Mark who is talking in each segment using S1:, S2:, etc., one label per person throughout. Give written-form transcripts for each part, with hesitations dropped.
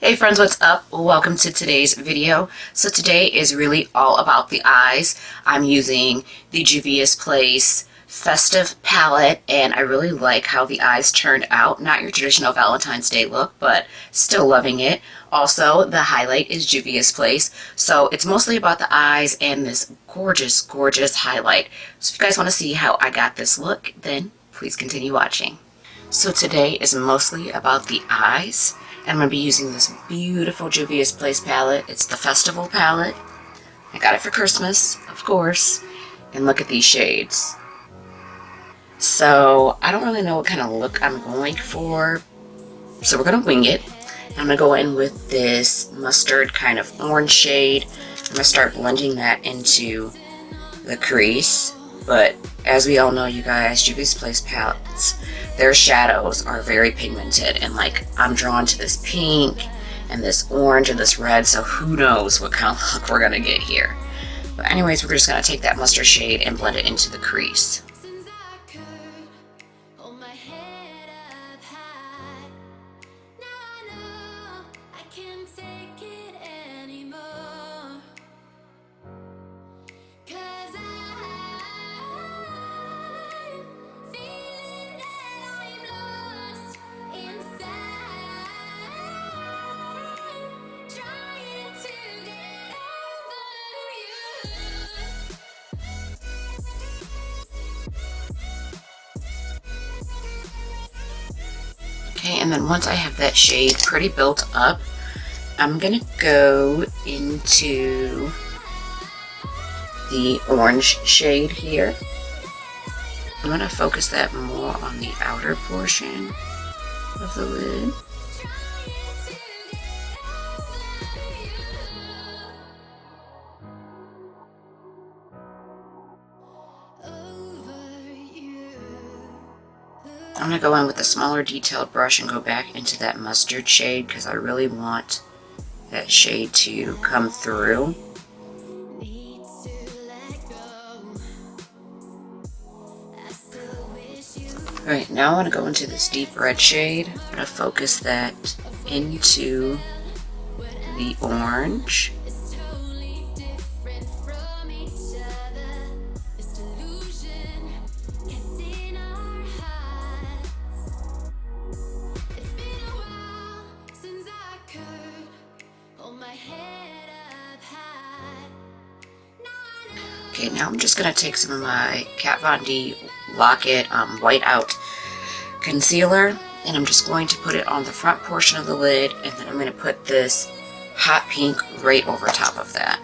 S1: Hey friends, what's up? Welcome to today's video. So today is really all about the eyes. I'm using the Juvia's Place Festive palette, and I really like how the eyes turned out. Not your traditional Valentine's Day look, but still loving it. Also, the highlight is Juvia's Place, so it's mostly about the eyes and this gorgeous, gorgeous highlight. So if you guys want to see how I got this look, then please continue watching. So today is mostly about the eyes. And I'm going to be using this beautiful Juvia's Place palette. It's the Festival palette. I got it for Christmas, of course. And look at these shades. So I don't really know what kind of look I'm going for. So we're going to wing it. I'm going to go in with this mustard kind of orange shade. I'm going to start blending that into the crease. But as we all know, you guys, Juvia's Place palettes, their shadows are very pigmented, and like I'm drawn to this pink and this orange and this red, so who knows what kind of look we're gonna get here. But anyways, we're just gonna take that mustard shade and blend it into the crease. Okay, and then once I have that shade pretty built up, I'm gonna go into the orange shade here. I'm gonna focus that more on the outer portion of the lid. I'm going to go in with a smaller detailed brush and go back into that mustard shade because I really want that shade to come through. Alright, now I want to go into this deep red shade. I'm going to focus that into the orange. Okay, now I'm just going to take some of my Kat Von D Lock-It White Out Concealer, and I'm just going to put it on the front portion of the lid, and then I'm going to put this hot pink right over top of that.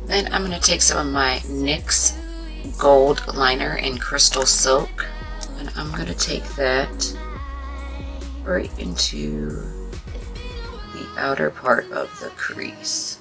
S1: Then I'm going to take some of my NYX Gold Liner in Crystal Silk, and I'm going to take that right into the outer part of the crease.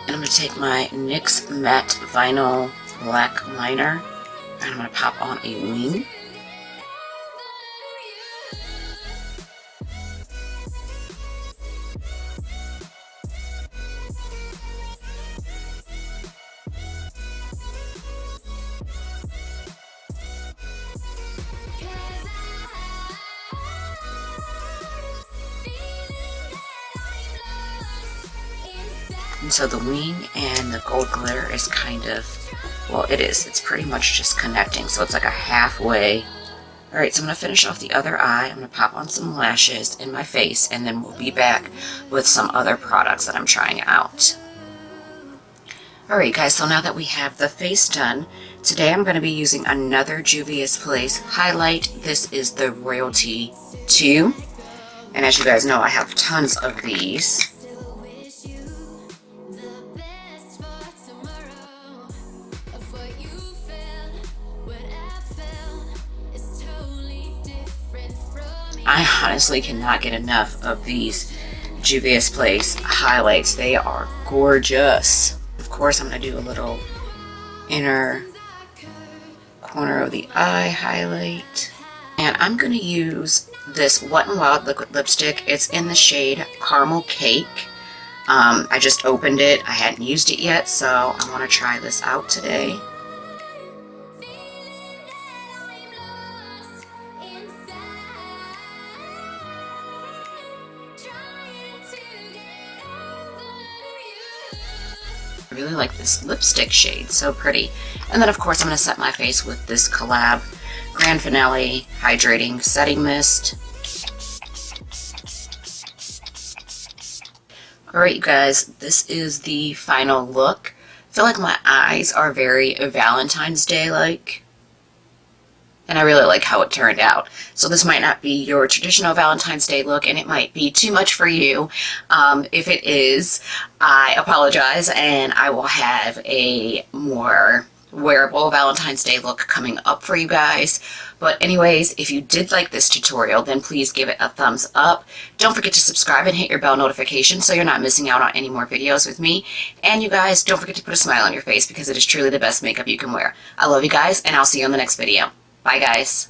S1: And I'm going to take my NYX Matte Vinyl Black Liner, and I'm going to pop on a wing. And so the wing and the gold glitter is kind of, well, it's pretty much just connecting. So it's like a halfway. All right, so I'm going to finish off the other eye. I'm going to pop on some lashes in my face, and then we'll be back with some other products that I'm trying out. All right, guys, so now that we have the face done, today I'm going to be using another Juvia's Place highlight. This is the Royalty 2. And as you guys know, I have tons of these. I honestly cannot get enough of these Juvia's Place highlights. They are gorgeous. Of course, I'm going to do a little inner corner of the eye highlight. And I'm going to use this Wet n Wild liquid lipstick. It's in the shade Caramel Cake. I just opened it. I hadn't used it yet, so I want to try this out today. I really like this lipstick shade, so pretty. And then of course I'm going to set my face with this collab Grand Finale Hydrating Setting Mist. Alright you guys, this is the final look. I feel like my eyes are very Valentine's Day like. And I really like how it turned out. So this might not be your traditional Valentine's Day look, and it might be too much for you. If it is, I apologize, and I will have a more wearable Valentine's Day look coming up for you guys. But anyways, if you did like this tutorial, then please give it a thumbs up. Don't forget to subscribe and hit your bell notification so you're not missing out on any more videos with me. And you guys, don't forget to put a smile on your face because it is truly the best makeup you can wear. I love you guys, and I'll see you on the next video. Bye, guys.